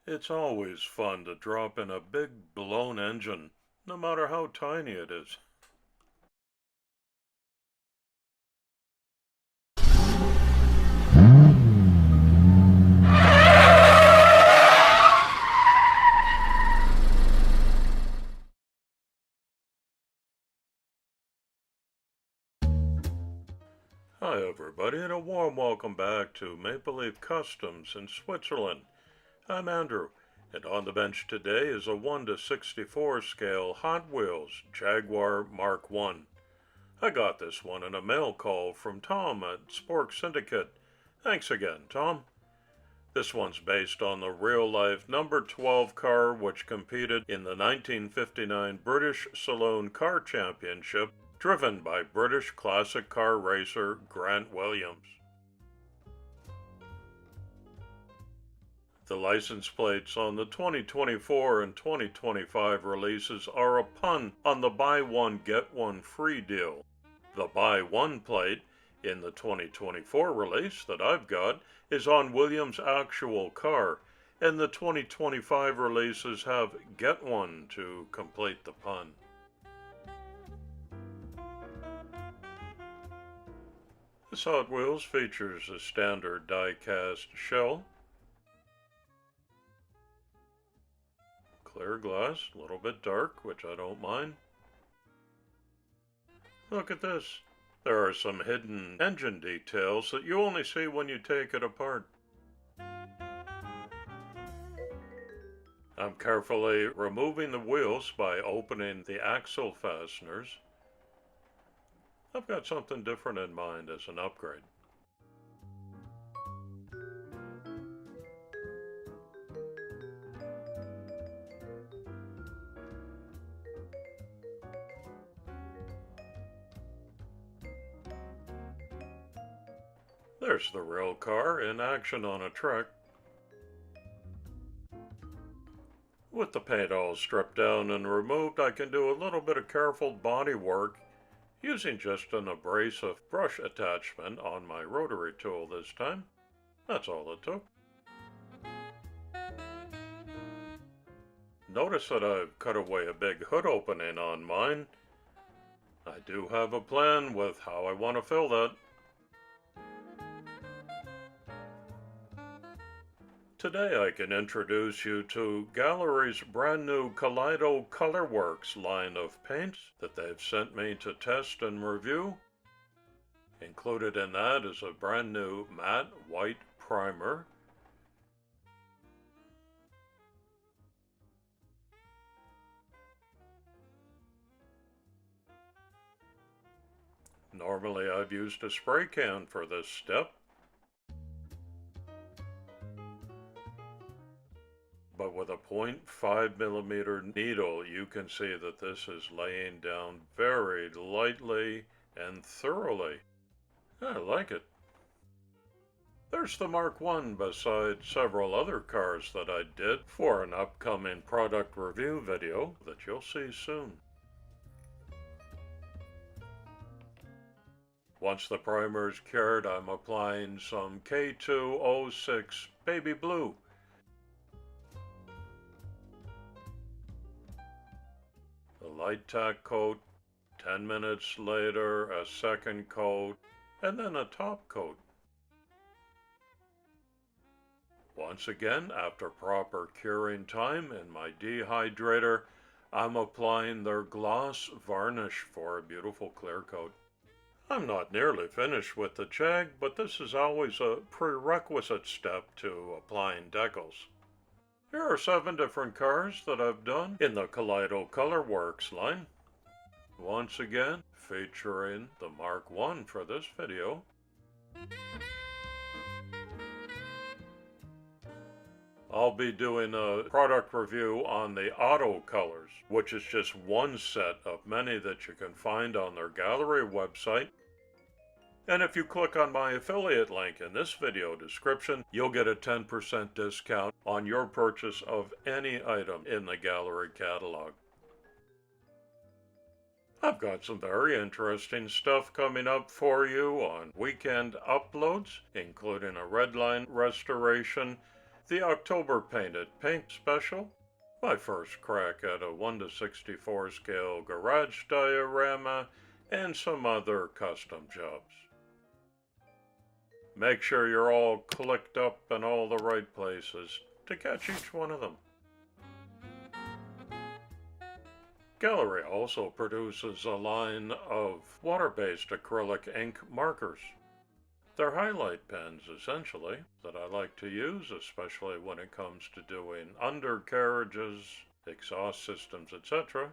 It's always fun to drop in a big blown engine, no matter how tiny it is. Hi everybody, and a warm welcome back to Maple Leaf Customs in Switzerland. I'm Andrew, and on the bench today is a 1:64 scale Hot Wheels Jaguar Mark 1. I got this one in a mail call from Tom at Spork Syndicate. Thanks again, Tom. This one's based on the real-life number 12 car which competed in the 1959 British Saloon Car Championship, driven by British classic car racer Grant Williams. The license plates on the 2024 and 2025 releases are a pun on the buy one get one free deal. The buy one plate in the 2024 release that I've got is on Williams' actual car, and the 2025 releases have get one to complete the pun. This Hot Wheels features a standard die-cast shell, clear glass, a little bit dark, which I don't mind. Look at this. There are some hidden engine details that you only see when you take it apart. I'm carefully removing the wheels by opening the axle fasteners. I've got something different in mind as an upgrade. There's the real car in action on a track. With the paint all stripped down and removed, I can do a little bit of careful body work using just an abrasive brush attachment on my rotary tool this time. That's all it took. Notice that I've cut away a big hood opening on mine. I do have a plan with how I want to fill that. Today I can introduce you to Gaahlerie's brand new Kaleido ColorWorks line of paints that they've sent me to test and review. Included in that is a brand new matte white primer, normally I've used a spray can for this step, but with a 0.5mm needle you can see that this is laying down very lightly and thoroughly. I like it. There's the Mark 1 beside several other cars that I did for an upcoming product review video that you'll see soon. Once the primer is cured, I'm applying some K206 Baby Blue. A light tack coat, 10 minutes later a second coat, and then a top coat. Once again, after proper curing time in my dehydrator, I'm applying their gloss varnish for a beautiful clear coat. I'm not nearly finished with the Jag, but this is always a prerequisite step to applying decals. Here are 7 different cars that I've done in the Kaleido ColorWorks line. Once again, featuring the Mark 1 for this video. I'll be doing a product review on the auto colors, which is just one set of many that you can find on their Gaahleri website. And if you click on my affiliate link in this video description, you'll get a 10% discount on your purchase of any item in the Gaahleri catalog. I've got some very interesting stuff coming up for you on weekend uploads, including a redline restoration, the October Painted Pink Special, my first crack at a 1:64 scale garage diorama, and some other custom jobs. Make sure you're all clicked up in all the right places to catch each one of them. Gaahleri also produces a line of water-based acrylic ink markers. They're highlight pens, essentially, that I like to use, especially when it comes to doing undercarriages, exhaust systems, etc.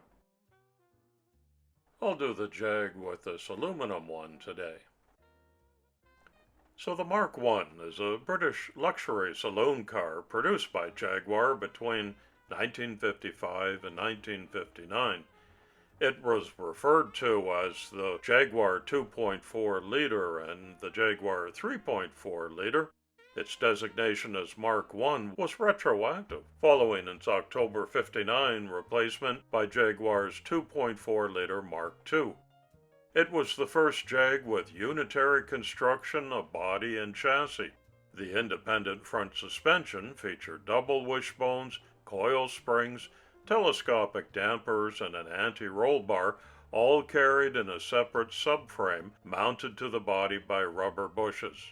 I'll do the Jag with this aluminum one today. So the Mark I is a British luxury saloon car produced by Jaguar between 1955 and 1959. It was referred to as the Jaguar 2.4 liter and the Jaguar 3.4 liter. Its designation as Mark I was retroactive, following its October 59 replacement by Jaguar's 2.4 liter Mark II. It was the first Jag with unitary construction of body and chassis. The independent front suspension featured double wishbones, coil springs, telescopic dampers, and an anti-roll bar, all carried in a separate subframe mounted to the body by rubber bushes.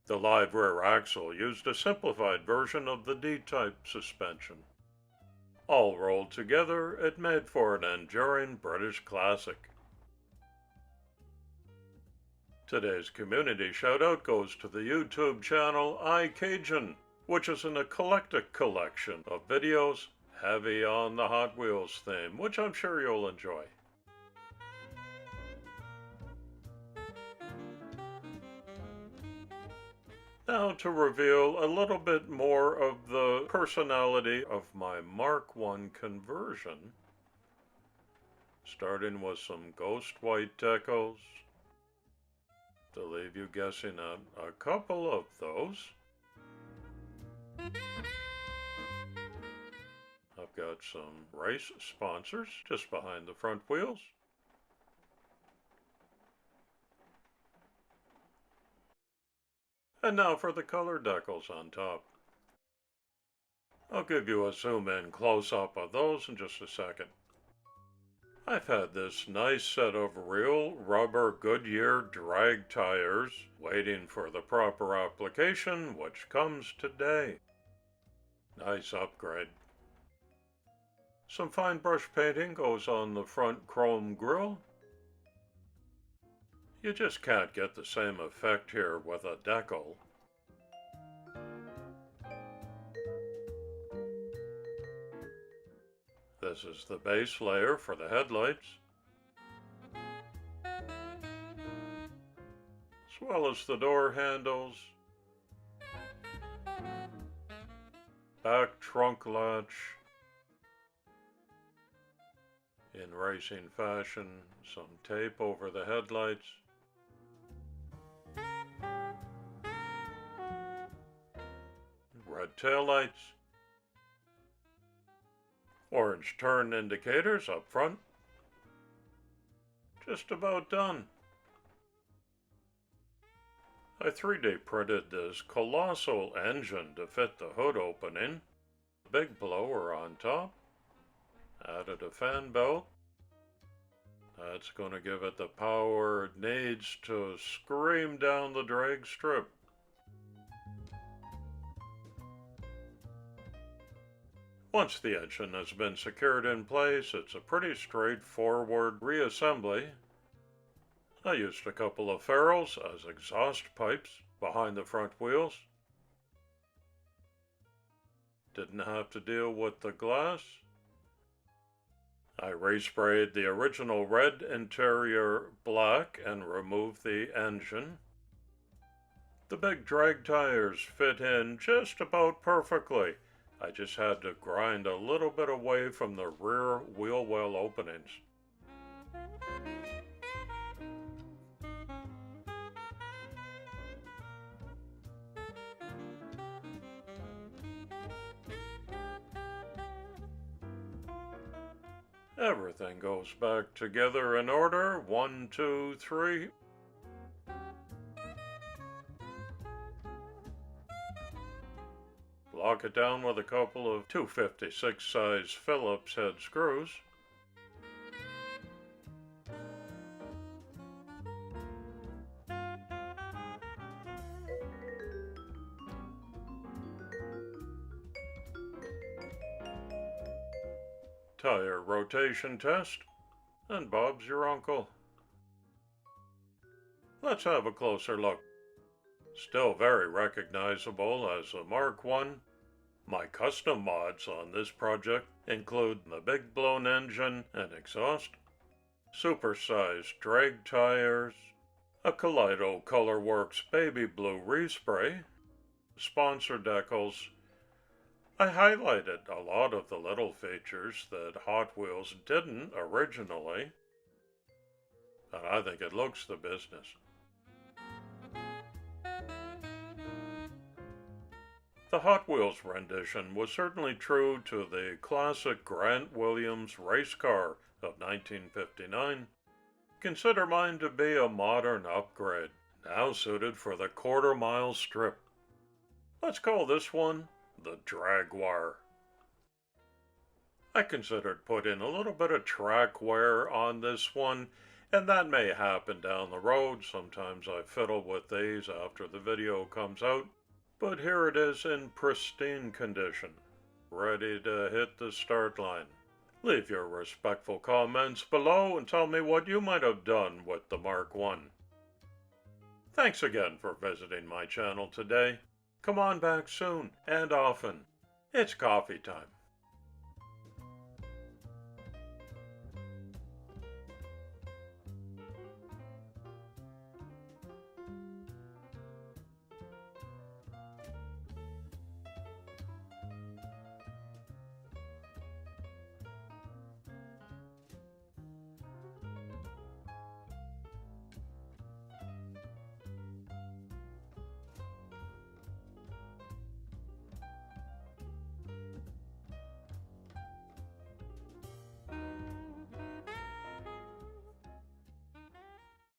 The live rear axle used a simplified version of the D-type suspension. All rolled together, it made for an enduring British classic. Today's community shoutout goes to the YouTube channel iCajun, which is an eclectic collection of videos heavy on the Hot Wheels theme, which I'm sure you'll enjoy. Now to reveal a little bit more of the personality of my Mark I conversion, starting with some ghost white decals, to leave you guessing at a couple of those. I've got some race sponsors just behind the front wheels. And now for the color decals on top. I'll give you a zoom-in close-up of those in just a second. I've had this nice set of real rubber Goodyear drag tires waiting for the proper application, which comes today. Nice upgrade. Some fine brush painting goes on the front chrome grille. You just can't get the same effect here with a decal. This is the base layer for the headlights, as well as the door handles, back trunk latch, in racing fashion, some tape over the headlights, red taillights, orange turn indicators up front. Just about done. I 3D printed this colossal engine to fit the hood opening, big blower on top, added a fan belt. That's going to give it the power it needs to scream down the drag strip. Once the engine has been secured in place, it's a pretty straightforward reassembly. I used a couple of ferrules as exhaust pipes behind the front wheels. Didn't have to deal with the glass. I resprayed the original red interior black and removed the engine. The big drag tires fit in just about perfectly. I just had to grind a little bit away from the rear wheel well openings. Everything goes back together in order. 1, 2, 3. Lock lock it down with a couple of 256 size Phillips head screws. Tire rotation test, and Bob's your uncle. Let's have a closer look. Still very recognizable as a Mark I. My custom mods on this project include the big blown engine and exhaust, supersized drag tires, a Kaleido ColorWorks baby blue respray, sponsor decals. I highlighted a lot of the little features that Hot Wheels didn't originally, and I think it looks the business. The Hot Wheels rendition was certainly true to the classic Grant Williams race car of 1959. Consider mine to be a modern upgrade, now suited for the quarter-mile strip. Let's call this one the Jaguar. I considered putting a little bit of track wear on this one, and that may happen down the road. Sometimes I fiddle with these after the video comes out. But here it is in pristine condition, ready to hit the start line. Leave your respectful comments below and tell me what you might have done with the Mark I. Thanks again for visiting my channel today. Come on back soon and often. It's coffee time.